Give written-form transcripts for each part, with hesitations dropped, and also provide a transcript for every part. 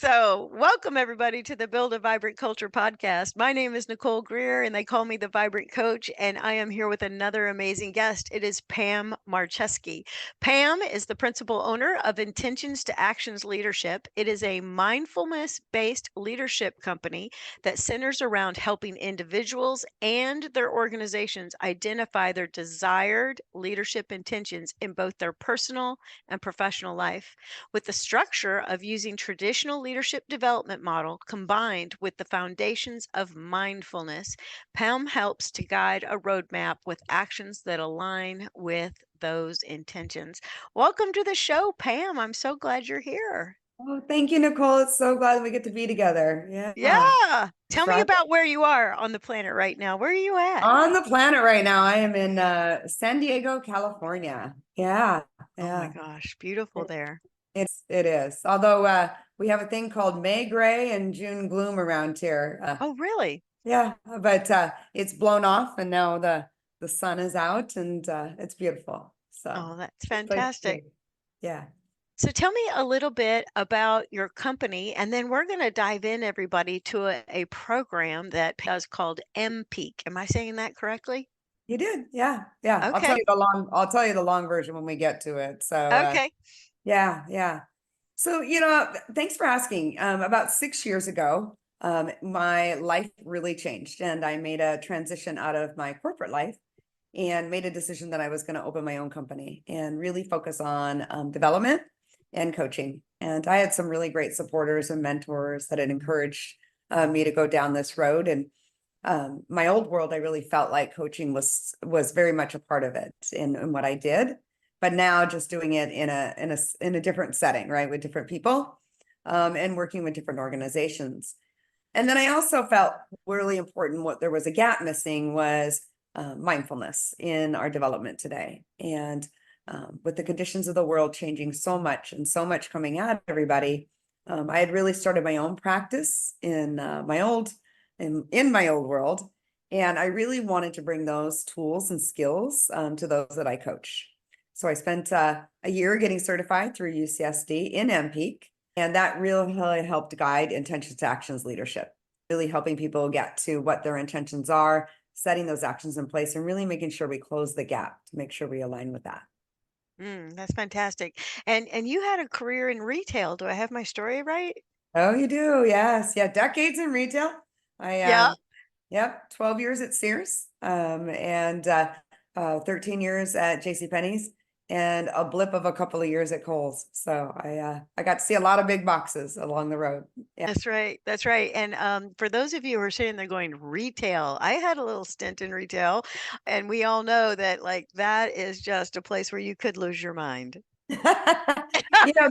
So, welcome everybody to the Build a Vibrant Culture podcast. My name is Nicole Greer, and they call me the Vibrant Coach, and I am here with another amazing guest. It is Pam Marcheski. Pam is the principal owner of Intentions to Actions Leadership. It is a mindfulness-based leadership company that centers around helping individuals and their organizations identify their desired leadership intentions in both their personal and professional life, with the structure of using traditional leadership development model combined with the foundations of mindfulness. Pam helps to guide a roadmap with actions that align with those intentions. Welcome to the show, Pam. I'm so glad you're here. Oh, thank you, Nicole. It's so glad we get to be together. Yeah. Yeah. Tell me about where you are on the planet right now. Where are you at? On the planet right now. I am in San Diego, California. Yeah. Oh my Yeah. gosh, beautiful there. It is. Although we have a thing called May gray and June gloom around here. Oh, really? Yeah, but it's blown off and now the sun is out and it's beautiful. So Oh, that's good place to fantastic. be. Yeah. So tell me a little bit about your company, and then we're going to dive in, everybody, to a program that is called mPEAK. Am I saying that correctly? You did. Yeah. Yeah. Okay. I'll tell you the long version when we get to it. So Okay. yeah, yeah. So, thanks for asking. About 6 years ago, my life really changed, and I made a transition out of my corporate life and made a decision that I was going to open my own company and really focus on development and coaching. And I had some really great supporters and mentors that had encouraged me to go down this road. And my old world, I really felt like coaching was very much a part of it in what I did. But now just doing it in a different setting, right, with different people, and working with different organizations. And then I also felt really important, what there was a gap missing was mindfulness in our development today. And with the conditions of the world changing so much and so much coming at everybody, I had really started my own practice in my old world. And I really wanted to bring those tools and skills to those that I coach. So I spent a year getting certified through UCSD in mPEAK, and that really helped guide Intentions to Actions leadership, really helping people get to what their intentions are, setting those actions in place, and really making sure we close the gap to make sure we align with that. That's fantastic. And you had a career in retail. Do I have my story right? Oh, you do? Yes. Yeah. Decades in retail. I Yeah. Yep, 12 years at Sears, and 13 years at JCPenney's, and a blip of a couple of years at Kohl's. So I got to see a lot of big boxes along the road. Yeah. That's right. That's right. And for those of you who are sitting there going, retail, I had a little stint in retail, and we all know that like that is just a place where you could lose your mind. You know,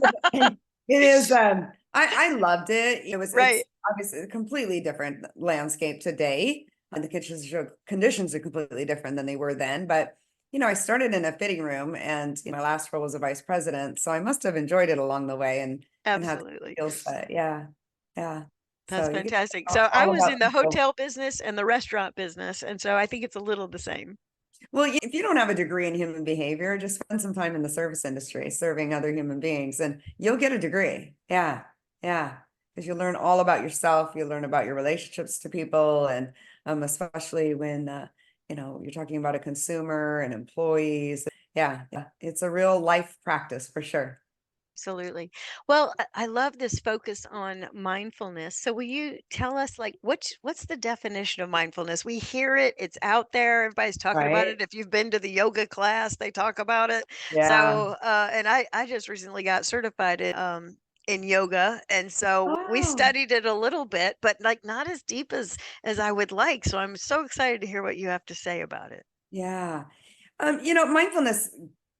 it is. I loved it. It's Right. obviously a completely different landscape today, and the conditions are completely different than they were then. But I started in a fitting room, and my last role was a vice president, so I must have enjoyed it along the way and had Absolutely. skill set. Yeah, yeah. That's So you get fantastic. So I all was about in the people. hotel business and the restaurant business, and so I think it's a little the same. Well, if you don't have a degree in human behavior, just spend some time in the service industry serving other human beings and you'll get a degree. Yeah. Yeah. Because you learn all about yourself, you learn about your relationships to people, and especially when you're talking about a consumer and employees. Yeah, yeah. It's a real life practice for sure. Absolutely. Well, I love this focus on mindfulness. So will you tell us like what's the definition of mindfulness? We hear it, it's out there, everybody's talking about Right. it. If you've been to the yoga class, they talk about it. Yeah. So and I just recently got certified in yoga, and so we Oh, studied it a little bit, but like not as deep as I would like. So I'm so excited to hear what you have to say about it. yeah. Mindfulness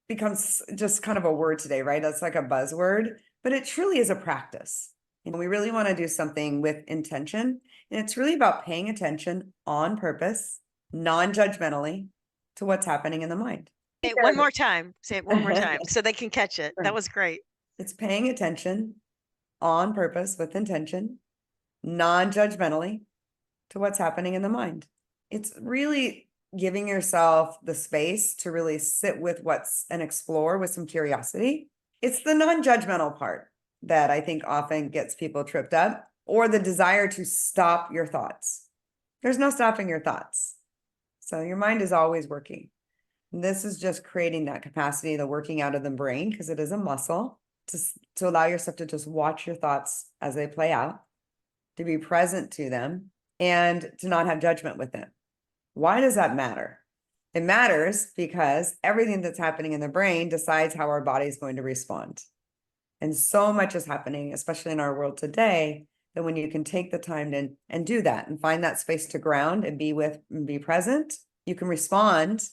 becomes just kind of a word today, right? That's like a buzzword, but it truly is a practice. We really want to do something with intention. And it's really about paying attention on purpose, non-judgmentally to what's happening in the mind. Say it one more time. Say it one more time so they can catch it. That was great. It's paying attention on purpose with intention, non-judgmentally to what's happening in the mind. It's really giving yourself the space to really sit with and explore with some curiosity. It's the non-judgmental part. that I think often gets people tripped up, or the desire to stop your thoughts. There's no stopping your thoughts. So your mind is always working. And this is just creating that capacity, the working out of the brain, because it is a muscle, to allow yourself to just watch your thoughts as they play out, to be present to them, and to not have judgment with them. Why does that matter? It matters because everything that's happening in the brain decides how our body is going to respond. And so much is happening, especially in our world today, that when you can take the time to, and do that and find that space to ground and be with and be present, you can respond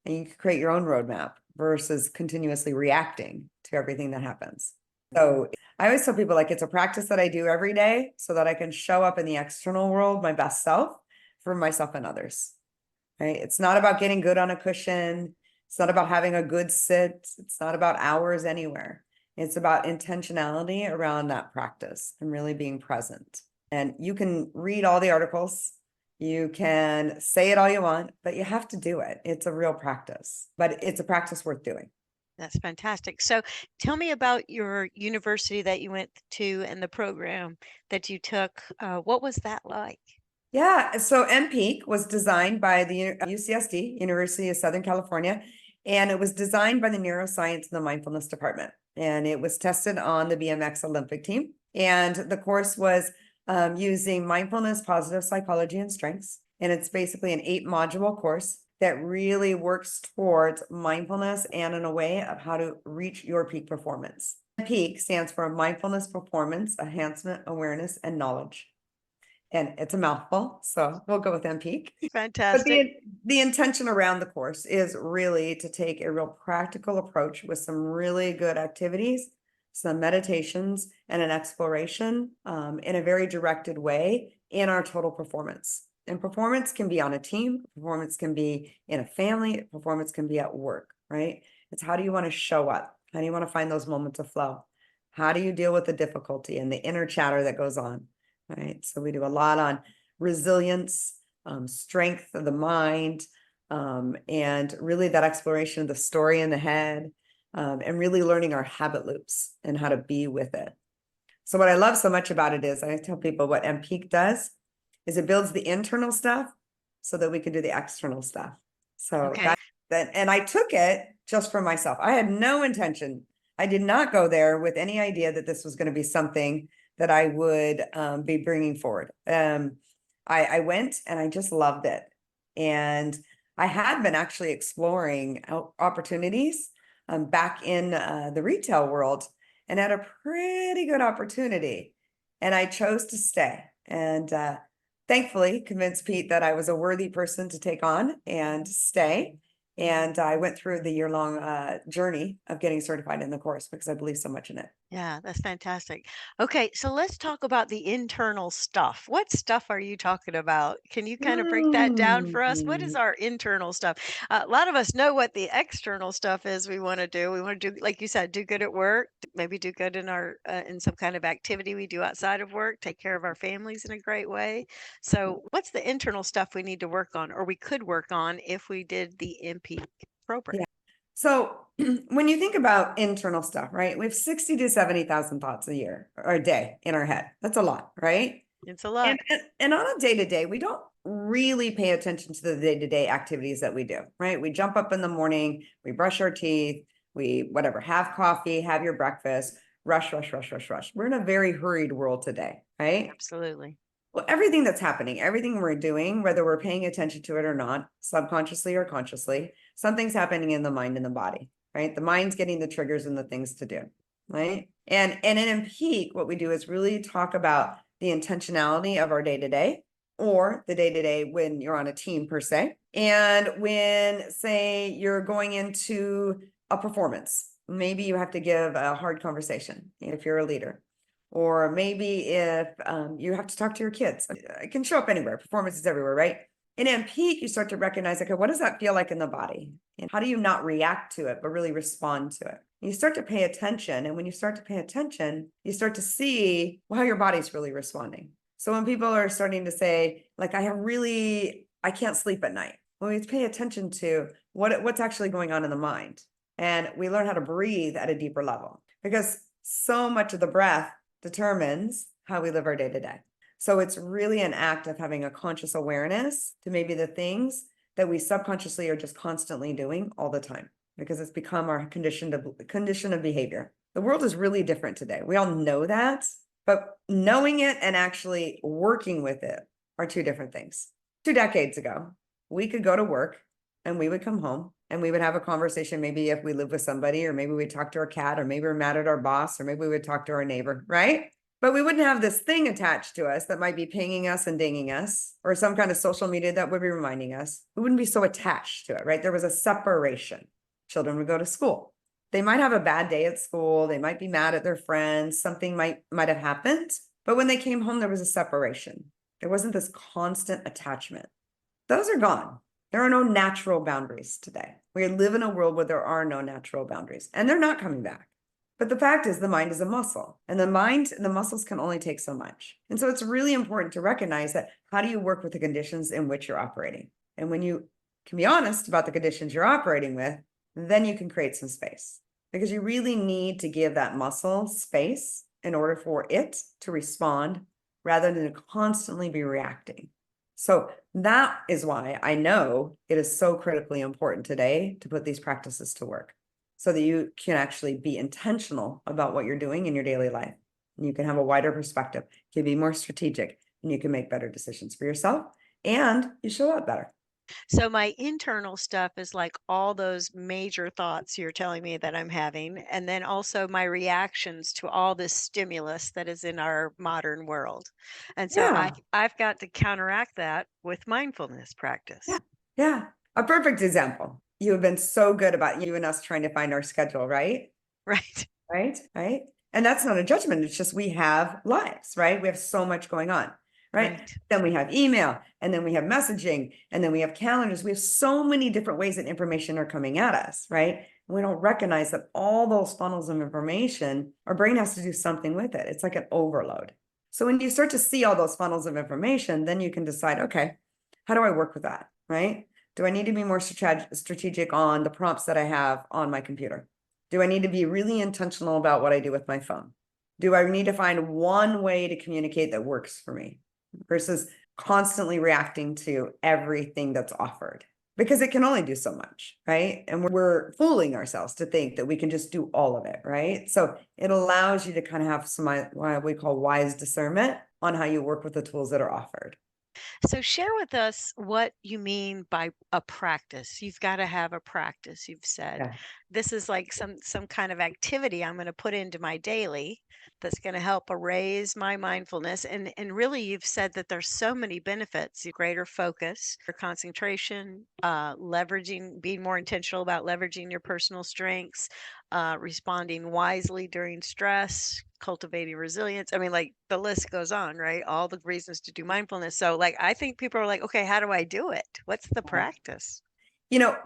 and you can create your own roadmap versus continuously reacting to everything that happens. So I always tell people, like, it's a practice that I do every day so that I can show up in the external world, my best self, for myself and others. Right? It's not about getting good on a cushion. It's not about having a good sit. It's not about hours anywhere. It's about intentionality around that practice and really being present. And you can read all the articles. You can say it all you want, but you have to do it. It's a real practice, but it's a practice worth doing. That's fantastic. So tell me about your university that you went to and the program that you took. What was that like? Yeah, so mPEAK was designed by the UCSD, University of Southern California, and it was designed by the neuroscience and the mindfulness department. And it was tested on the BMX Olympic team. And the course was using mindfulness, positive psychology, and strengths. And it's basically an 8-module course that really works towards mindfulness and in a way of how to reach your peak performance. mPEAK stands for Mindfulness, Performance, Enhancement, Awareness, and Knowledge. And it's a mouthful, so we'll go with mPEAK. But Fantastic. the intention around the course is really to take a real practical approach with some really good activities, some meditations, and an exploration in a very directed way in our total performance. And performance can be on a team, performance can be in a family, performance can be at work, right? It's how do you want to show up? How do you want to find those moments of flow? How do you deal with the difficulty and the inner chatter that goes on? Right. So we do a lot on resilience, strength of the mind, and really that exploration of the story in the head, and really learning our habit loops and how to be with it. So what I love so much about it is I tell people what mPEAK does is it builds the internal stuff so that we can do the external stuff. So Okay. and I took it just for myself. I had no intention. I did not go there with any idea that this was going to be something that I would be bringing forward. I went and I just loved it. And I had been actually exploring opportunities back in the retail world and had a pretty good opportunity. And I chose to stay. And thankfully convinced Pete that I was a worthy person to take on and stay. And I went through the year-long journey of getting certified in the course because I believe so much in it. Yeah, that's fantastic. Okay, so let's talk about the internal stuff. What stuff are you talking about? Can you kind of break that down for us? What is Mm. our internal stuff? A lot of us know what the external stuff is we want to do. We want to do, like you said, do good at work, maybe do good in our in some kind of activity we do outside of work, take care of our families in a great way. So, what's the internal stuff we need to work on, or we could work on if we did the MP program? Yeah. So when you think about internal stuff, right? We have 60 to 70,000 thoughts a year or a day in our head. That's a lot, right? It's a lot. And on a day-to-day, we don't really pay attention to the day-to-day activities that we do, right? We jump up in the morning, we brush our teeth, we whatever, have coffee, have your breakfast, rush, rush, rush, rush, rush. We're in a very hurried world today, right? Absolutely. Well, everything that's happening, everything we're doing, whether we're paying attention to it or not, subconsciously or consciously, something's happening in the mind and the body, right? The mind's getting the triggers and the things to do, right? And in mPEAK, what we do is really talk about the intentionality of our day-to-day, or the day-to-day when you're on a team per se. And when, say, you're going into a performance, maybe you have to give a hard conversation if you're a leader. Or maybe if you have to talk to your kids. It can show up anywhere. Performance is everywhere, right? In mPEAK, you start to recognize, okay, what does that feel like in the body? And how do you not react to it, but really respond to it? You start to pay attention. And when you start to pay attention, you start to see how your body's really responding. So when people are starting to say, like, I can't sleep at night. Well, we have to pay attention to what's actually going on in the mind. And we learn how to breathe at a deeper level. Because so much of the breath determines how we live our day to day. So it's really an act of having a conscious awareness to maybe the things that we subconsciously are just constantly doing all the time, because it's become our condition of behavior. The world is really different today. We all know that, but knowing it and actually working with it are two different things. 2 decades ago, we could go to work and we would come home and we would have a conversation, maybe if we live with somebody, or maybe we'd talk to our cat, or maybe we're mad at our boss, or maybe we would talk to our neighbor, right? But we wouldn't have this thing attached to us that might be pinging us and dinging us, or some kind of social media that would be reminding us. We wouldn't be so attached to it, right? There was a separation. Children would go to school. They might have a bad day at school. They might be mad at their friends. Something might have happened. But when they came home, there was a separation. There wasn't this constant attachment. Those are gone. There are no natural boundaries today. We live in a world where there are no natural boundaries, and they're not coming back. But the fact is, the mind is a muscle, and the muscles can only take so much. And so it's really important to recognize that, how do you work with the conditions in which you're operating? And when you can be honest about the conditions you're operating with, then you can create some space, because you really need to give that muscle space in order for it to respond rather than to constantly be reacting. So that is why I know it is so critically important today to put these practices to work, so that you can actually be intentional about what you're doing in your daily life. And you can have a wider perspective, you can be more strategic, and you can make better decisions for yourself, and you show up better. So my internal stuff is like all those major thoughts you're telling me that I'm having, and then also my reactions to all this stimulus that is in our modern world. And so Yeah, I've got to counteract that with mindfulness yeah, practice. yeah. A perfect example. You have been so good about you and us trying to find our schedule, right? Right. Right. And that's not a judgment. It's just, we have lives, right? We have so much going on, right? Right. Then we have email, and then we have messaging, and then we have calendars. We have so many different ways that information are coming at us, right? And we don't recognize that all those funnels of information, our brain has to do something with it. It's like an overload. So when you start to see all those funnels of information, then you can decide, okay, how do I work with that, right? Do I need to be more strategic on the prompts that I have on my computer? Do I need to be really intentional about what I do with my phone? Do I need to find one way to communicate that works for me versus constantly reacting to everything that's offered? Because it can only do so much, right? And we're fooling ourselves to think that we can just do all of it, right? So it allows you to kind of have some, what we call wise discernment on how you work with the tools that are offered. So share with us what you mean by a practice. You've got to have a practice, you've said. Yeah. This is like some kind of activity I'm going to put into my daily that's going to help raise my mindfulness. And really, you've said that there's so many benefits: your greater focus, your concentration, leveraging, being more intentional about leveraging your personal strengths, responding wisely during stress, cultivating resilience. I mean, like the list goes on, right? All the reasons to do mindfulness. So, like, I think people are like, okay, how do I do it? What's the practice?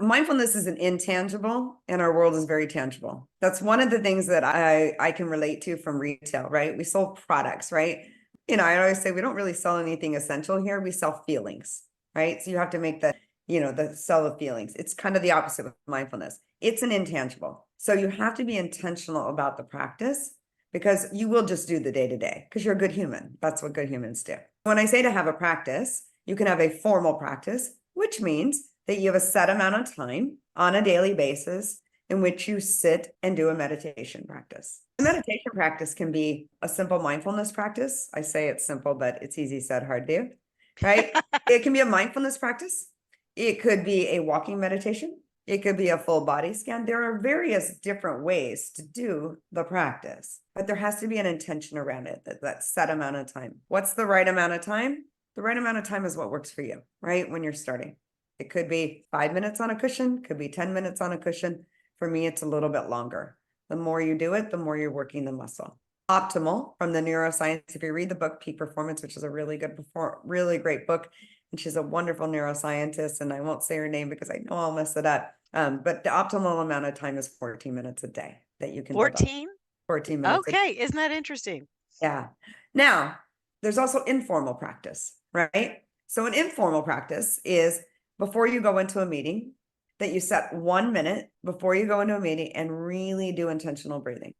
Mindfulness is an intangible, and our world is very tangible. That's one of the things that I can relate to from retail, right? We sell products, right? I always say we don't really sell anything essential here. We sell feelings, right? So you have to make the sell of feelings. It's kind of the opposite with mindfulness. It's an intangible. So you have to be intentional about the practice, because you will just do the day to day, because you're a good human. That's what good humans do. When I say to have a practice, you can have a formal practice, which means that you have a set amount of time on a daily basis in which you sit and do a meditation practice. The meditation practice can be a simple mindfulness practice. I say it's simple, but it's easy said, hard do, right? It can be a mindfulness practice. It could be a walking meditation. It could be a full body scan. There are various different ways to do the practice, but there has to be an intention around it, that set amount of time. What's the right amount of time? The right amount of time is what works for you, right? When you're starting. It could be 5 minutes on a cushion, could be 10 minutes on a cushion. For me, it's a little bit longer. The more you do it, the more you're working the muscle. Optimal from the neuroscience. If you read the book Peak Performance, which is a really great book, and she's a wonderful neuroscientist, and I won't say her name because I know I'll mess it up. But the optimal amount of time is 14 minutes a day that you can build up. 14? 14 minutes. Okay, isn't that interesting? Yeah. Now, there's also informal practice, right? So an informal practice is before you go into a meeting, that you set 1 minute before you go into a meeting and really do intentional breathing.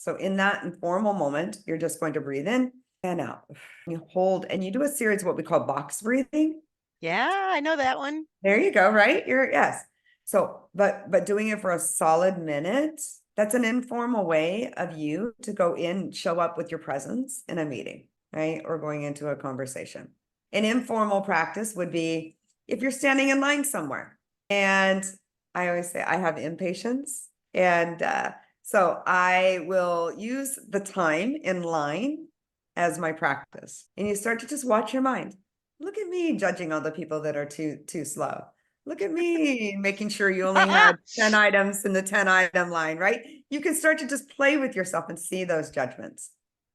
So in that informal moment, you're just going to breathe in and out. You hold and you do a series of what we call box breathing. Yeah, I know that one. There you go, right? Yes. So, but doing it for a solid minute, that's an informal way of you to go in, show up with your presence in a meeting, right? Or going into a conversation. An informal practice would be if you're standing in line somewhere. And I always say I have impatience. And so I will use the time in line as my practice. And you start to just watch your mind. Look at me judging all the people that are too slow. Look at me making sure you only had 10 items in the 10-item line, right? You can start to just play with yourself and see those judgments,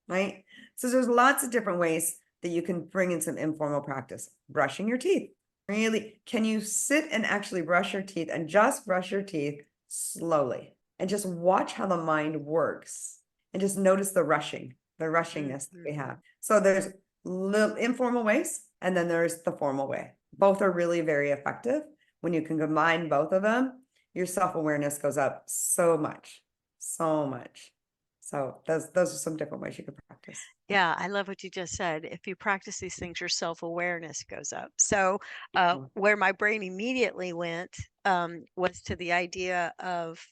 right? So there's lots of different ways that you can bring in some informal practice. Brushing your teeth. Really, can you sit and actually brush your teeth and just brush your teeth slowly and just watch how the mind works and just notice the rushingness that we have. So there's little informal ways and then there's the formal way. Both are really very effective. When you can combine both of them, your self-awareness goes up so much. So those are some different ways you can practice. Yeah, I love what you just said. If you practice these things, your self-awareness goes up. So where my brain immediately went was to the idea of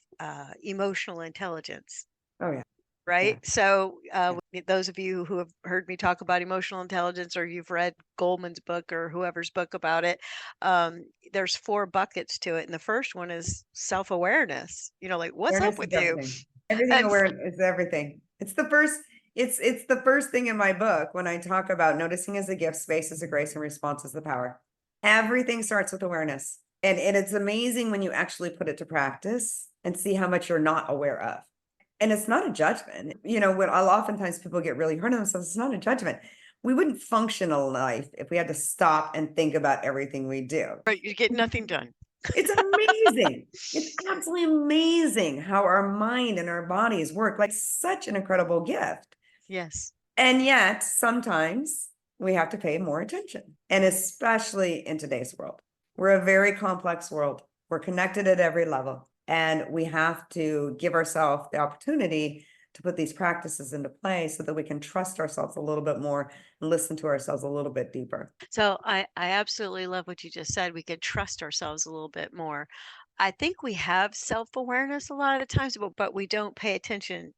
emotional intelligence. Oh, yeah. Right. Yeah. So those of you who have heard me talk about emotional intelligence, or you've read Goldman's book or whoever's book about it, there's 4 buckets to it. And the first one is self-awareness. Like, what's up Awareness is with you? everything. Everything awareness is everything. It's the first thing in my book when I talk about noticing as a gift, space as a grace, and response as the power. Everything starts with awareness. And it's amazing when you actually put it to practice and see how much you're not aware of. And it's not a judgment. When oftentimes people get really hard on themselves, it's not a judgment. We wouldn't function a life if we had to stop and think about everything we do. Right, you get nothing done. It's amazing. It's absolutely amazing how our mind and our bodies work. Like such an incredible gift. Yes. And yet sometimes we have to pay more attention. And especially in today's world, we're a very complex world. We're connected at every level. And we have to give ourselves the opportunity to put these practices into play so that we can trust ourselves a little bit more and listen to ourselves a little bit deeper. So I absolutely love what you just said. We could trust ourselves a little bit more. I think we have self-awareness a lot of the times, but we don't pay attention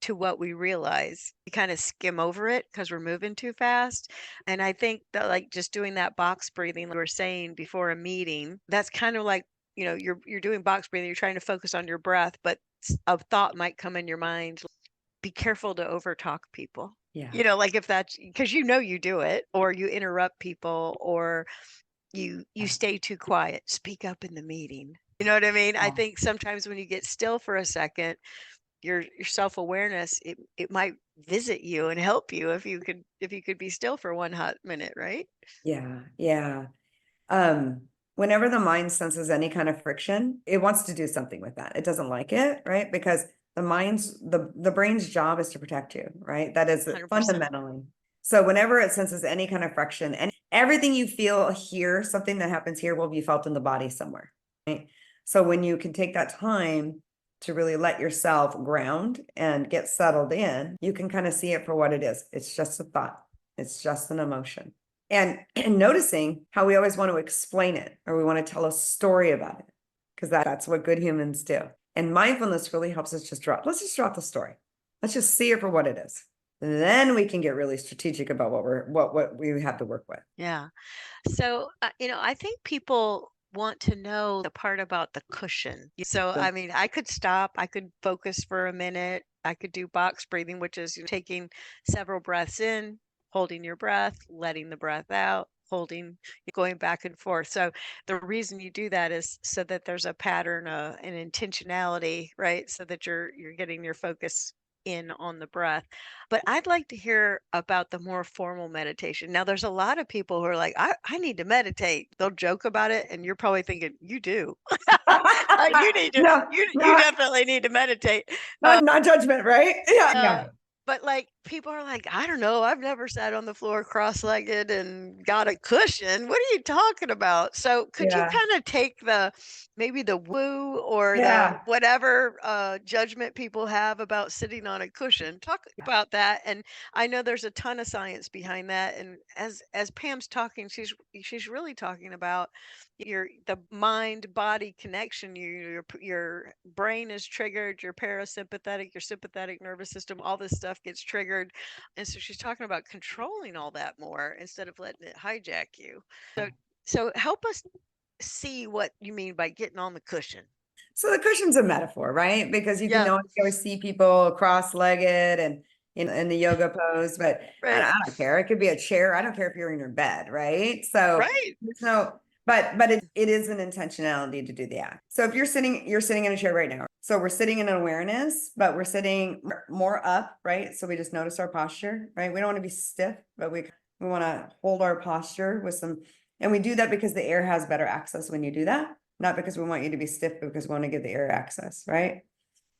to what we realize. We kind of skim over it because we're moving too fast. And I think that like just doing that box breathing, like we were saying before a meeting, that's kind of like, you're doing box breathing, you're trying to focus on your breath, but a thought might come in your mind. Be careful to overtalk people. Yeah. Like if that's because you do it, or you interrupt people, or you stay too quiet, speak up in the meeting. You know what I mean? I think sometimes when you get still for a second, your self-awareness, it might visit you and help you if you could be still for one hot minute, right? Yeah. Yeah. Whenever the mind senses any kind of friction, it wants to do something with that. It doesn't like it, right? Because the brain's job is to protect you, right? That is 100%. fundamentally. So whenever it senses any kind of friction, and everything you feel here, something that happens here will be felt in the body somewhere, right? So when you can take that time to really let yourself ground and get settled in, you can kind of see it for what it is. It's just a thought. It's just an emotion. And noticing how we always want to explain it, or we want to tell a story about it, because that's what good humans do. And mindfulness really helps us let's just drop the story. Let's just see it for what it is. Then we can get really strategic about what we have to work with. Yeah. So, I think people want to know the part about the cushion. So, I mean, I could stop, I could focus for a minute, I could do box breathing, which is taking several breaths in, holding your breath, letting the breath out, holding, going back and forth. So, the reason you do that is so that there's a pattern, an intentionality, right? So that you're getting your focus in on the breath. But I'd like to hear about the more formal meditation. Now, there's a lot of people who are like, I need to meditate. They'll joke about it, and you're probably thinking, you do. You need to, you definitely need to meditate. Not judgment, right? Yeah. But like people are like, I don't know, I've never sat on the floor cross-legged and got a cushion. What are you talking about? So could you Yeah. kind of take maybe the woo or the Yeah. whatever judgment people have about sitting on a cushion? Talk about that. And I know there's a ton of science behind that. And as Pam's talking, she's really talking about the mind body connection. Your brain is triggered, your parasympathetic, your sympathetic nervous system, all this stuff gets triggered. And so she's talking about controlling all that more instead of letting it hijack you. So help us see what you mean by getting on the cushion. So the cushion's a metaphor, right? Because you can Yeah, always see people cross-legged and in the yoga pose, but right, I don't care. It could be a chair. I don't care if you're in your bed, right? So right. there's no, but it is an intentionality to do the act. So if you're sitting in a chair right now. So we're sitting in awareness, but we're sitting more up, right? So we just notice our posture, right? We don't want to be stiff, but we want to hold our posture with some, and we do that because the air has better access when you do that. Not because we want you to be stiff, but because we want to give the air access, right?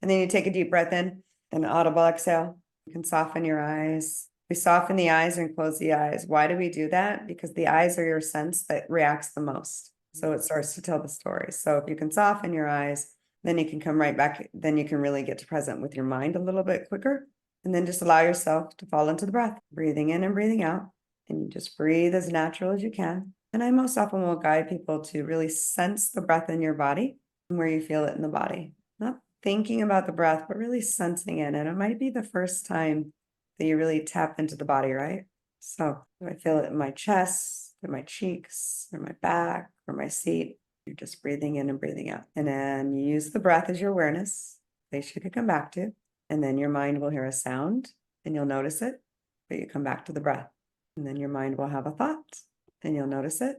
And then you take a deep breath in, an audible exhale. You can soften your eyes. We soften the eyes and close the eyes. Why do we do that? Because the eyes are your sense that reacts the most. So it starts to tell the story. So if you can soften your eyes, then you can come right back. Then you can really get to present with your mind a little bit quicker. And then just allow yourself to fall into the breath, breathing in and breathing out. And you just breathe as natural as you can. And I most often will guide people to really sense the breath in your body and where you feel it in the body. Not thinking about the breath, but really sensing it. And it might be the first time that you really tap into the body, right? So do I feel it in my chest, in my cheeks, or my back, or my seat? You're just breathing in and breathing out. And then you use the breath as your awareness, place you could come back to. And then your mind will hear a sound and you'll notice it, but you come back to the breath. And then your mind will have a thought and you'll notice it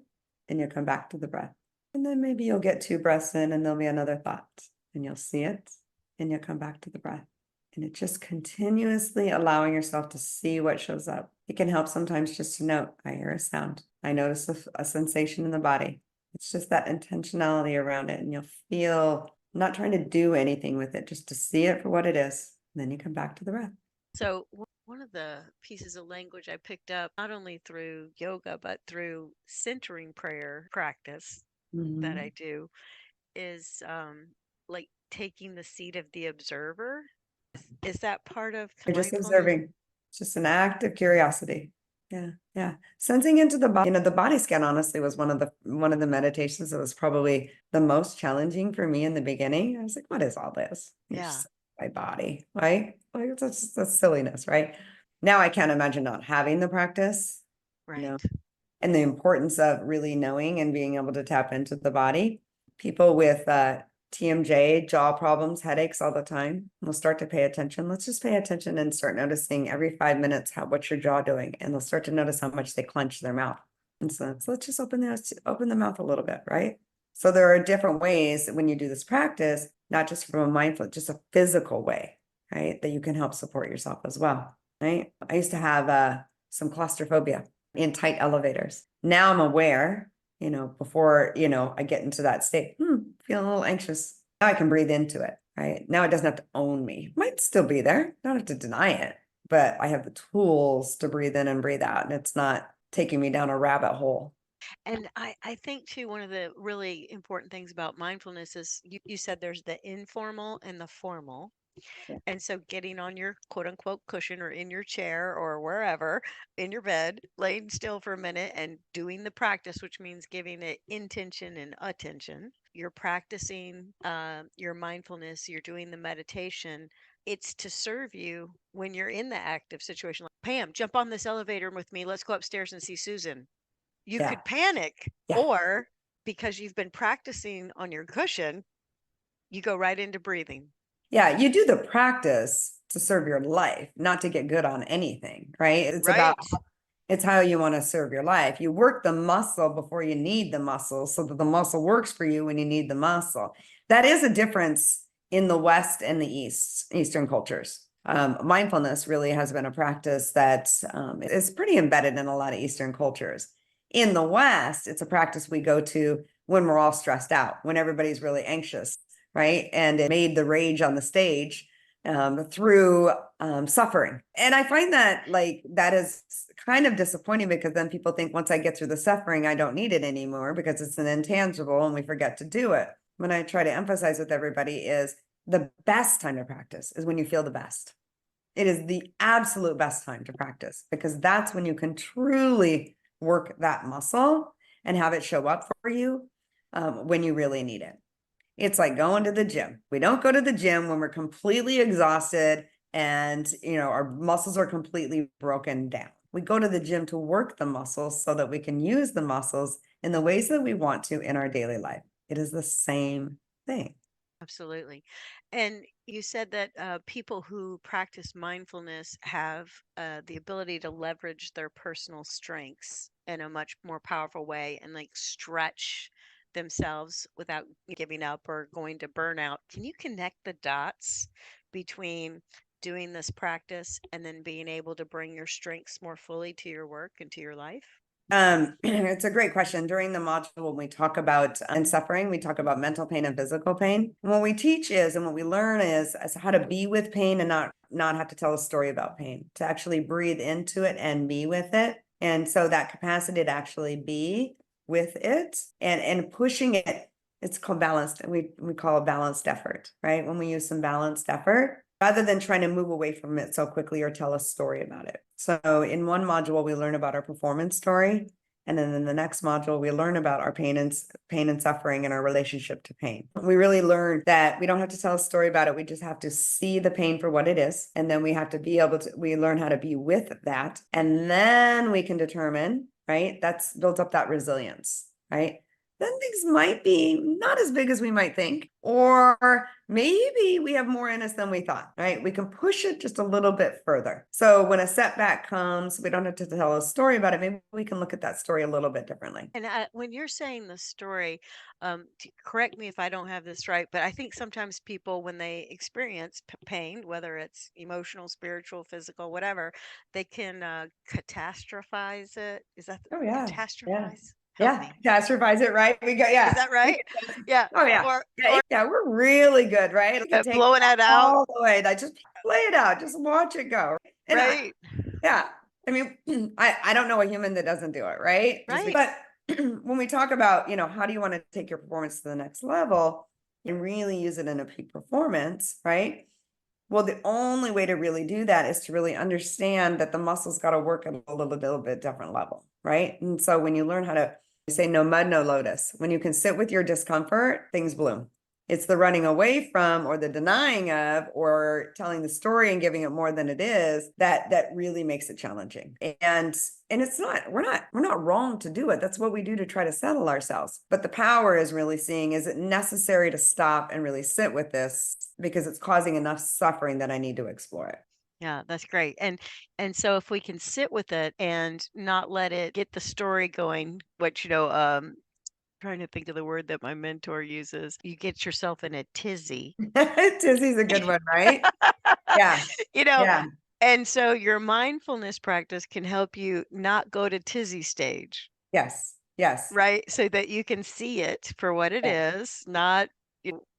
and you'll come back to the breath. And then maybe you'll get 2 breaths in and there'll be another thought and you'll see it and you'll come back to the breath. And it's just continuously allowing yourself to see what shows up. It can help sometimes just to note, I hear a sound. I notice a sensation in the body. It's just that intentionality around it. And you'll feel not trying to do anything with it, just to see it for what it is. And then you come back to the breath. So one of the pieces of language I picked up not only through yoga but through centering prayer practice that I do is like taking the seat of the observer. Is that part of You're just mindfulness? observing. It's just an act of curiosity. Yeah, yeah. Sensing into the body. The body scan honestly was one of the meditations that was probably the most challenging for me in the beginning. I was like, what is all this? You're Yeah, just my body, right? Like that's silliness, right? Now I can't imagine not having the practice, right. and the importance of really knowing and being able to tap into the body. People with TMJ, jaw problems, headaches all the time will start to pay attention. Let's just pay attention and start noticing every 5 minutes what's your jaw doing, and they'll start to notice how much they clench their mouth. And so let's just open the mouth a little bit, right? So there are different ways when you do this practice, not just from a mindful, just a physical way, right? That you can help support yourself as well, right? I used to have some claustrophobia in tight elevators. Now I'm aware, before, I get into that state, feeling a little anxious. Now I can breathe into it, right? Now it doesn't have to own me. It might still be there. Don't have to deny it, but I have the tools to breathe in and breathe out. And it's not taking me down a rabbit hole. And I think too, one of the really important things about mindfulness is you said there's the informal and the formal. Yeah. And so getting on your quote unquote cushion or in your chair or wherever in your bed, laying still for a minute and doing the practice, which means giving it intention and attention. You're practicing your mindfulness, you're doing the meditation. It's to serve you when you're in the active situation. Like, Pam, jump on this elevator with me. Let's go upstairs and see Susan. You Yeah. could panic, Yeah. or because you've been practicing on your cushion, you go right into breathing. Yeah. You do the practice to serve your life, not to get good on anything, right? Right. It's how you want to serve your life. You work the muscle before you need the muscle so that the muscle works for you when you need the muscle. That is a difference in the West and the Eastern cultures. Mindfulness really has been a practice that is pretty embedded in a lot of Eastern cultures. In the West, it's a practice we go to when we're all stressed out, when everybody's really anxious, right? And it made the rage on the stage through suffering. And I find that like that is kind of disappointing, because then people think once I get through the suffering, I don't need it anymore because it's an intangible and we forget to do it. What I try to emphasize with everybody is the best time to practice is when you feel the best. It is the absolute best time to practice, because that's when you can truly work that muscle and have it show up for you when you really need it. It's like going to the gym. We don't go to the gym when we're completely exhausted and our muscles are completely broken down. We go to the gym to work the muscles so that we can use the muscles in the ways that we want to in our daily life. It is the same thing. Absolutely. And you said that people who practice mindfulness have the ability to leverage their personal strengths in a much more powerful way and like stretch themselves without giving up or going to burnout. Can you connect the dots between doing this practice and then being able to bring your strengths more fully to your work and to your life? It's a great question. During the module, when we talk about and suffering, we talk about mental pain and physical pain. And what we teach is, and what we learn is how to be with pain and not have to tell a story about pain, to actually breathe into it and be with it. And so that capacity to actually be with it and pushing it, it's called balanced. We call it balanced effort, right? When we use some balanced effort, rather than trying to move away from it so quickly or tell a story about it. So in one module, we learn about our performance story. And then in the next module, we learn about our pain and suffering and our relationship to pain. We really learn that we don't have to tell a story about it. We just have to see the pain for what it is. And then we have to be able to, we learn how to be with that. And then we can determine, right? That's builds up that resilience, right? Then things might be not as big as we might think, or maybe we have more in us than we thought, right? We can push it just a little bit further. So when a setback comes, we don't have to tell a story about it. Maybe we can look at that story a little bit differently. And when you're saying the story, correct me if I don't have this right, but I think sometimes people, when they experience pain, whether it's emotional, spiritual, physical, whatever, they can catastrophize it. Is that Oh yeah, yeah, catastrophize? Help yeah. me. Catastrophize it, right? We got Is that right? Yeah. Oh yeah, Or yeah. We're really good, right? We can take blowing it out, all the way. Just play it out. Just watch it go. And right? yeah, I mean, I don't know a human that doesn't do it, right? Right. But when we talk about, how do you want to take your performance to the next level and really use it in a peak performance, right? Well, the only way to really do that is to really understand that the muscles got to work at a little bit different level, right? And so when you learn how to say no mud, no lotus, when you can sit with your discomfort, things bloom. It's the running away from or the denying of or telling the story and giving it more than it is that really makes it challenging. And it's not, we're not wrong to do it. That's what we do to try to settle ourselves. But the power is really seeing, is it necessary to stop and really sit with this because it's causing enough suffering that I need to explore it. Yeah, that's great. And so if we can sit with it and not let it get the story going, which trying to think of the word that my mentor uses. You get yourself in a tizzy. Tizzy's a good one, right? Yeah. You know, Yeah. and so your mindfulness practice can help you not go to tizzy stage, Yes. Yes. right? So that you can see it for what it Yeah. is, not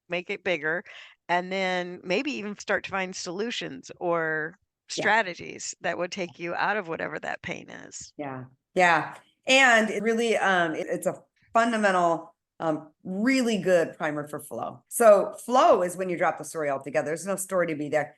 make it bigger, and then maybe even start to find solutions or Yeah. strategies that would take you out of whatever that pain is. Yeah. Yeah. And it really, it's a fundamental, really good primer for flow. So flow is when you drop the story altogether. There's no story to be there.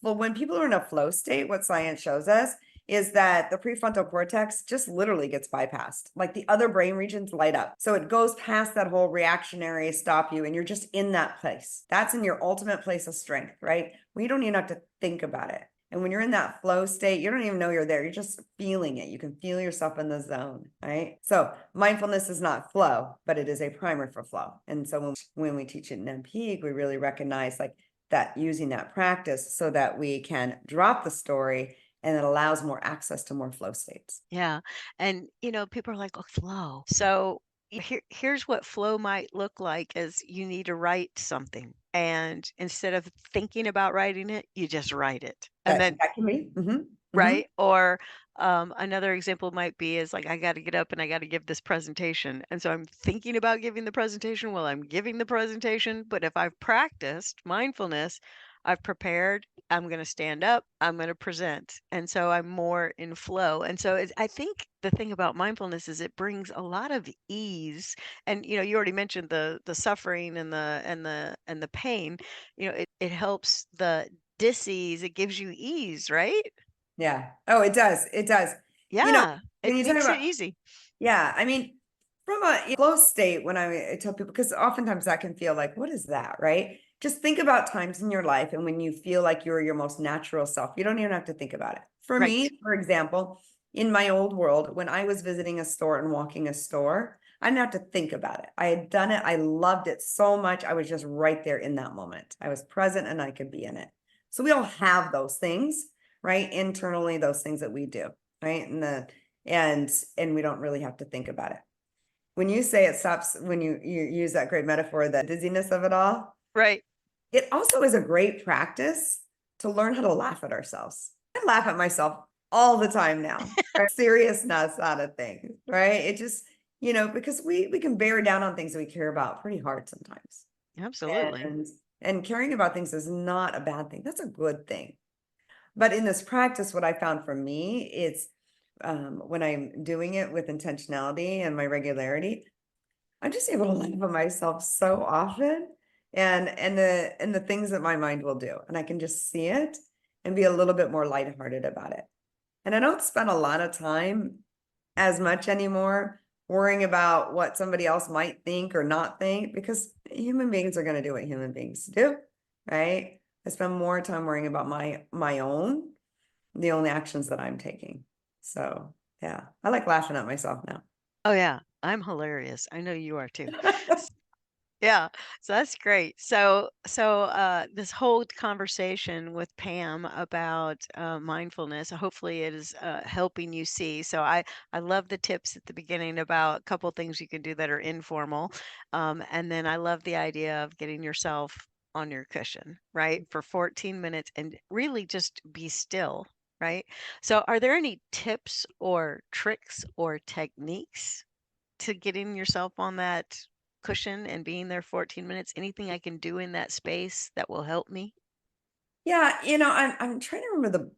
When people are in a flow state, what science shows us is that the prefrontal cortex just literally gets bypassed. Like the other brain regions light up. So it goes past that whole reactionary stop you, and you're just in that place. That's in your ultimate place of strength, right? We don't even have to think about it. And when you're in that flow state, you don't even know you're there. You're just feeling it. You can feel yourself in the zone, right? So mindfulness is not flow, but it is a primer for flow. And so when we teach it in mPEAK, we really recognize like that, using that practice so that we can drop the story, and it allows more access to more flow states. Yeah. And people are like, "Oh, flow." So here's what flow might look like is you need to write something. And instead of thinking about writing it, you just write it. And then, That can be. right? Or another example might be is like, I got to get up and I got to give this presentation. And so I'm thinking about giving the presentation while I'm giving the presentation. But if I've practiced mindfulness, I've prepared I'm going to stand up, I'm going to present. And so I'm more in flow. And so I think the thing about mindfulness is it brings a lot of ease. And you already mentioned the suffering and the pain. It helps the dis-ease. It gives you ease, right? Yeah. Oh, it does. It does. You know, Yeah, when it you talk makes it about, easy. yeah, I mean, from a flow state, when I tell people, because oftentimes that can feel like, what is that, right? Just think about times in your life and when you feel like you're your most natural self. You don't even have to think about it. For Right. me, for example, in my old world, when I was visiting a store and walking a store, I didn't have to think about it. I had done it. I loved it so much. I was just right there in that moment. I was present and I could be in it. So we all have those things, right? Internally, those things that we do, right? And we don't really have to think about it. When you say it stops, when you use that great metaphor, the dizziness of it all, Right. it also is a great practice to learn how to laugh at ourselves. I laugh at myself all the time now, right? Seriousness out of things, right? It just, because we can bear down on things that we care about pretty hard sometimes. Absolutely. And caring about things is not a bad thing. That's a good thing. But in this practice, what I found for me is when I'm doing it with intentionality and my regularity, I'm just able to laugh at myself so often and the things that my mind will do. And I can just see it and be a little bit more lighthearted about it. And I don't spend a lot of time as much anymore worrying about what somebody else might think or not think, because human beings are going to do what human beings do, right? I spend more time worrying about the only actions that I'm taking. So yeah, I like laughing at myself now. Oh yeah, I'm hilarious. I know you are too. Yeah, so that's great. So this whole conversation with Pam about mindfulness, hopefully it is helping you see. So I love the tips at the beginning about a couple things you can do that are informal, and then I love the idea of getting yourself on your cushion, right, for 14 minutes and really just be still, right? So are there any tips or tricks or techniques to getting yourself on that cushion and being there 14 minutes? Anything I can do in that space that will help me? Yeah, I'm trying to remember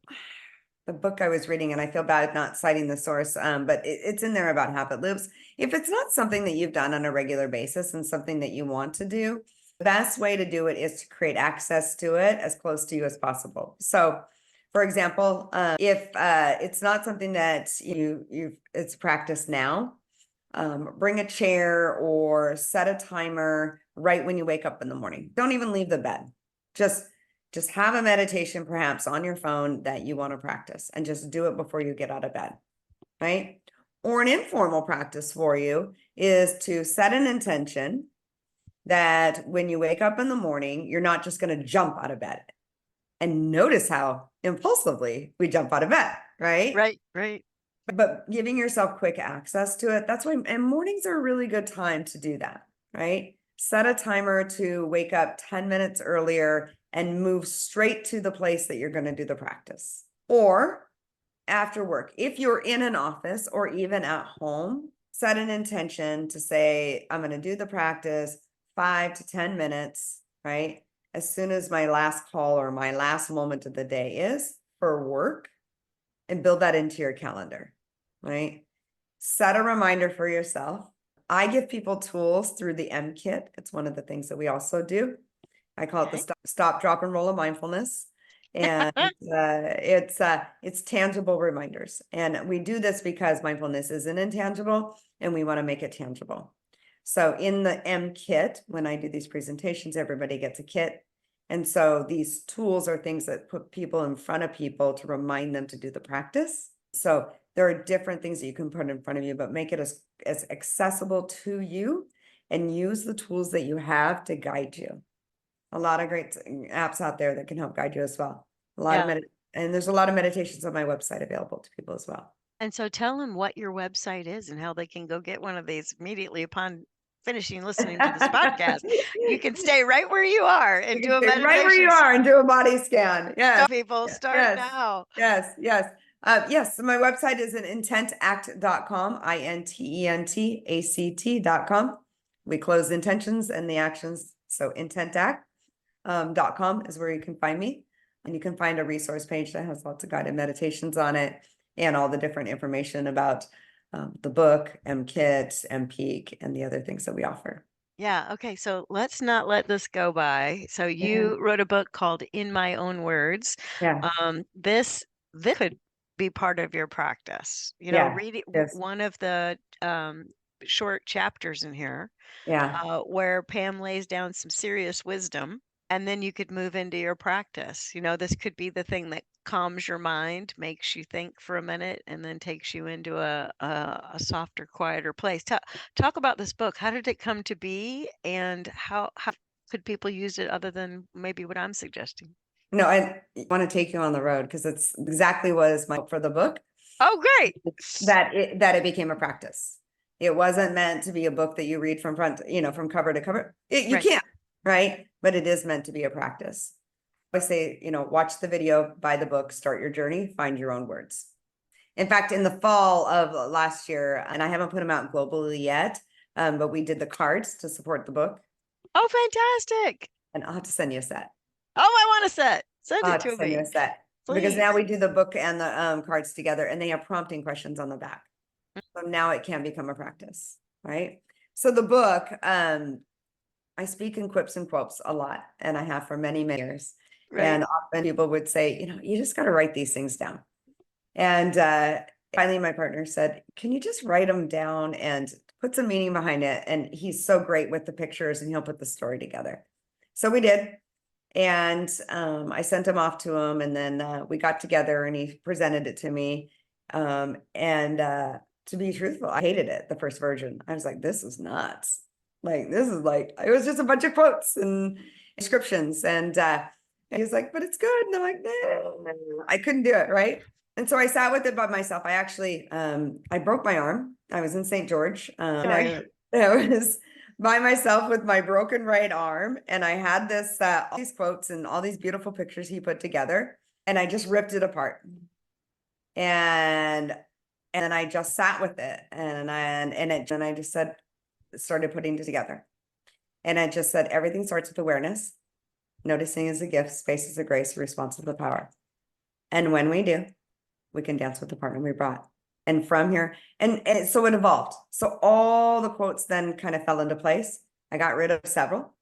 the book I was reading, and I feel bad not citing the source, but it's in there about habit loops. If it's not something that you've done on a regular basis and something that you want to do, the best way to do it is to create access to it as close to you as possible. So, for example, if it's not something that it's practiced now, bring a chair or set a timer right when you wake up in the morning. Don't even leave the bed. Just have a meditation perhaps on your phone that you want to practice, and just do it before you get out of bed, right? Or an informal practice for you is to set an intention that when you wake up in the morning, you're not just going to jump out of bed. And notice how impulsively we jump out of bed, right? Right, right. But giving yourself quick access to it, that's why, and mornings are a really good time to do that, right? Set a timer to wake up 10 minutes earlier and move straight to the place that you're going to do the practice. Or after work, if you're in an office or even at home, set an intention to say, I'm going to do the practice 5 to 10 minutes, right? As soon as my last call or my last moment of the day is for work, and build that into your calendar, right? Set a reminder for yourself. I give people tools through the mKit. It's one of the things that we also do. I call it the Okay. stop, drop, and roll of mindfulness. And it's tangible reminders. And we do this because mindfulness isn't intangible and we want to make it tangible. So in the mKit, when I do these presentations, everybody gets a kit. And so these tools are things that put people in front of people to remind them to do the practice. So there are different things that you can put in front of you, but make it as accessible to you and use the tools that you have to guide you. A lot of great apps out there that can help guide you as well. Yeah. And there's a lot of meditations on my website available to people as well. And so tell them what your website is and how they can go get one of these immediately upon finishing listening to this podcast. You can stay right where you are You and can do a stay right where you meditation. are and do a body scan. Yes. People, start Yes. now. Yes. Yes. Yes. So my website is intentact.com, intentact.com. We close intentions and the actions. So intentact.com is where you can find me. And you can find a resource page that has lots of guided meditations on it and all the different information about the book, mKit, mPEAK, and the other things that we offer. Yeah. Okay. So let's not let this go by. So you wrote a book called In My Own Words. Yeah. This could be part of your practice. Yeah. Read Yes. one of the short chapters in here Yeah. where Pam lays down some serious wisdom, and then you could move into your practice. This could be the thing that calms your mind, makes you think for a minute, and then takes you into a softer, quieter place. Talk about this book. How did it come to be, and how could people use it other than maybe what I'm suggesting? No, I want to take you on the road because it's exactly what is my hope for the book, Oh, great. that it became a practice. It wasn't meant to be a book that you read from from cover to cover. You Right. can't, right? But it is meant to be a practice. I say, watch the video, buy the book, start your journey, find your own words. In fact, in the fall of last year, and I haven't put them out globally yet, but we did the cards to support the book, Oh, fantastic. and I'll have to send you a set. Oh, I want a set. Send I'll it have to to send you me, a set because now please. we do the book and the cards together, and they have prompting questions on the back. So now it can become a practice, right? So the book, I speak in quips and quotes a lot, and I have for many, many years. Right. And often people would say, you just got to write these things down. And finally, my partner said, can you just write them down and put some meaning behind it? And he's so great with the pictures and he'll put the story together. So we did. And I sent him off to him, and then we got together and he presented it to me. And to be truthful, I hated it, the first version. I was like, this is nuts. Like, this is like, it was just a bunch of quotes and descriptions. And he's like, but it's good. And I'm like, no, I couldn't do it. Right. And so I sat with it by myself. I actually, I broke my arm. I was in St. George. Sorry. I was by myself with my broken right arm. And I had all these quotes and all these beautiful pictures he put together. And I just ripped it apart. And then I just sat with it. And I just started putting it together. And I just said, everything starts with awareness. Noticing is a gift, space is a grace, response is the power. And when we do, we can dance with the partner we brought. And from here, and so it evolved. So all the quotes then kind of fell into place. I got rid of several,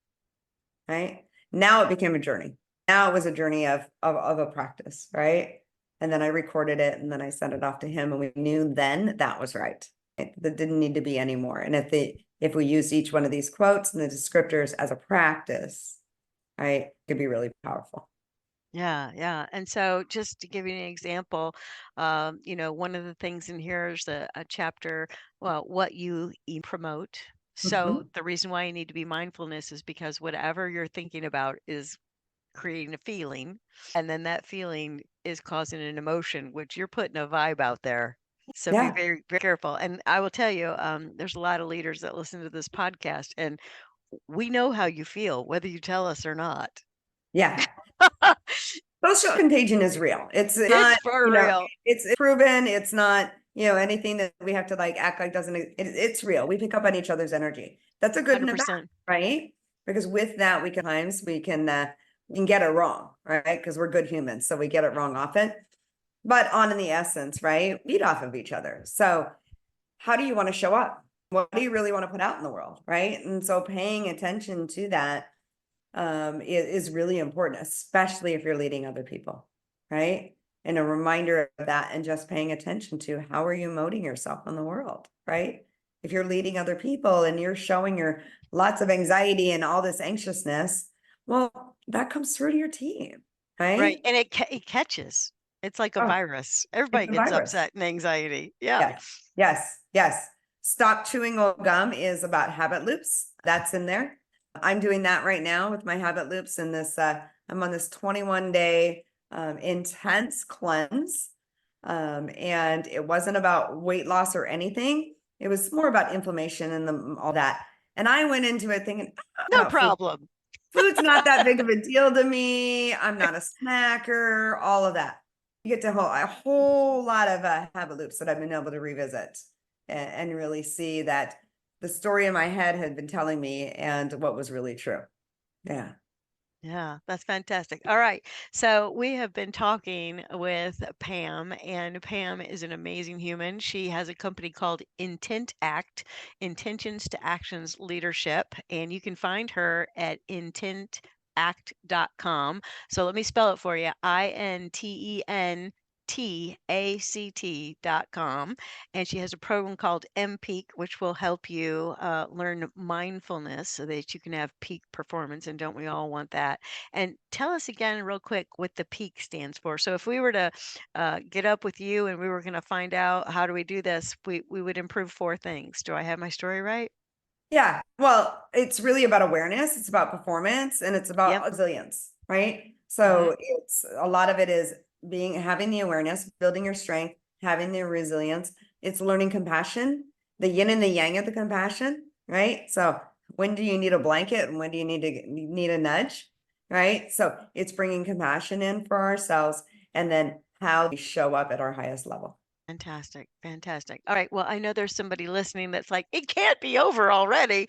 right? Now it became a journey. Now it was a journey of a practice, right? And then I recorded it and then I sent it off to him, and we knew then that was right. That didn't need to be anymore. And if we used each one of these quotes and the descriptors as a practice, right, it could be really powerful. Yeah, yeah. And so just to give you an example, one of the things in here is a chapter, well, what you promote. So Mhm. the reason why you need to be mindfulness is because whatever you're thinking about is creating a feeling, and then that feeling is causing an emotion, which you're putting a vibe out there. So be Yeah. very, very careful. And I will tell you, there's a lot of leaders that listen to this podcast, and we know how you feel, whether you tell us or not. Yeah. Social contagion is real. It's It's not, for real. it's proven. It's not, anything that we have to like act like doesn't, it's real. We pick up on each other's energy. That's a good and a bad, 100%. right? Because with that, we can get it wrong, right? Because we're good humans. So we get it wrong often, but on in the essence, right? Feed off of each other. So how do you want to show up? What do you really want to put out in the world? Right. And so paying attention to that is really important, especially if you're leading other people, right? And a reminder of that, and just paying attention to how are you emoting yourself in the world, right? If you're leading other people and you're showing your lots of anxiety and all this anxiousness, well, that comes through to your team, Right. right? And it catches. It's like a Oh, virus. it's Everybody a gets virus. upset and anxiety. Yeah. Yes, yes, yes. Stop chewing old gum is about habit loops. That's in there. I'm doing that right now with my habit loops in this. I'm on this 21-day intense cleanse. And it wasn't about weight loss or anything. It was more about inflammation and all that. And I went into it thinking No about food. problem. Food's not that big of a deal to me. I'm not a snacker, all of that. You get to a whole lot of habit loops that I've been able to revisit and really see that the story in my head had been telling me and what was really true. Yeah. Yeah, that's fantastic. All right. So we have been talking with Pam, and Pam is an amazing human. She has a company called Intent Act, Intentions to Actions Leadership, and you can find her at intentact.com. So let me spell it for you. intentact.com. And she has a program called mPEAK, which will help you learn mindfulness so that you can have peak performance. And don't we all want that? And tell us again, real quick, what the peak stands for. So if we were to get up with you and we were going to find out how do we do this, we would improve four things. Do I have my story right? Yeah. Well, it's really about awareness, it's about performance, and it's about Yep. resilience, right? Hmm. So it's a lot of it is having the awareness, building your strength, having the resilience. It's learning compassion, the yin and the yang of the compassion, right? So when do you need a blanket and when do you need a nudge, right? So it's bringing compassion in for ourselves and then how we show up at our highest level. Fantastic. Fantastic. All right. Well, I know there's somebody listening that's like, it can't be over already.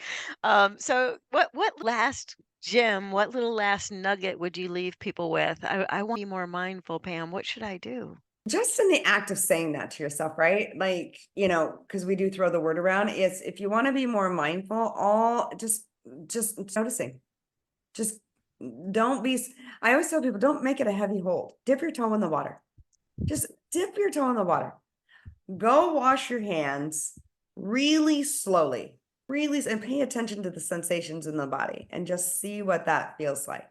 So what last gem, what little last nugget would you leave people with? I want to be more mindful, Pam. What should I do? Just in the act of saying that to yourself, right? Like, because we do throw the word around, is if you want to be more mindful, all just noticing. Just don't be I always tell people, don't make it a heavy hold. Dip your toe in the water. Just dip your toe in the water. Go wash your hands really slowly, really, and pay attention to the sensations in the body and just see what that feels like,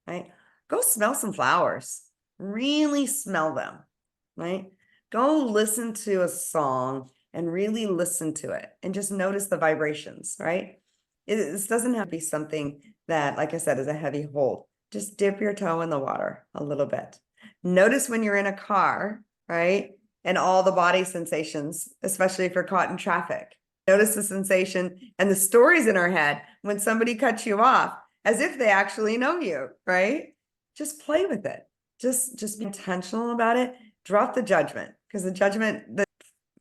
right? Go smell some flowers, really smell them, right? Go listen to a song and really listen to it and just notice the vibrations, right? This doesn't have to be something that, like I said, is a heavy hold. Just dip your toe in the water a little bit. Notice when you're in a car, right? And all the body sensations, especially if you're caught in traffic. Notice the sensation and the stories in our head when somebody cuts you off as if they actually know you, right? Just play with it. Just be intentional about it. Drop the judgment because the judgment that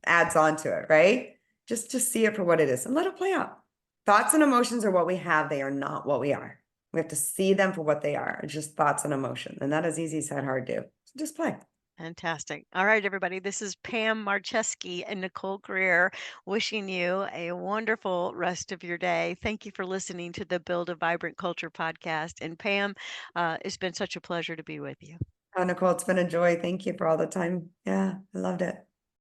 adds on to it, right? Just see it for what it is and let it play out. Thoughts and emotions are what we have. They are not what we are. We have to see them for what they are. It's just thoughts and emotion. And that is easy said, hard to do. So just play. Fantastic. All right, everybody. This is Pam Marcheski and Nicole Greer wishing you a wonderful rest of your day. Thank you for listening to the Build a Vibrant Culture podcast. And Pam, it's been such a pleasure to be with you. Oh, Nicole, it's been a joy. Thank you for all the time. Yeah, I loved it.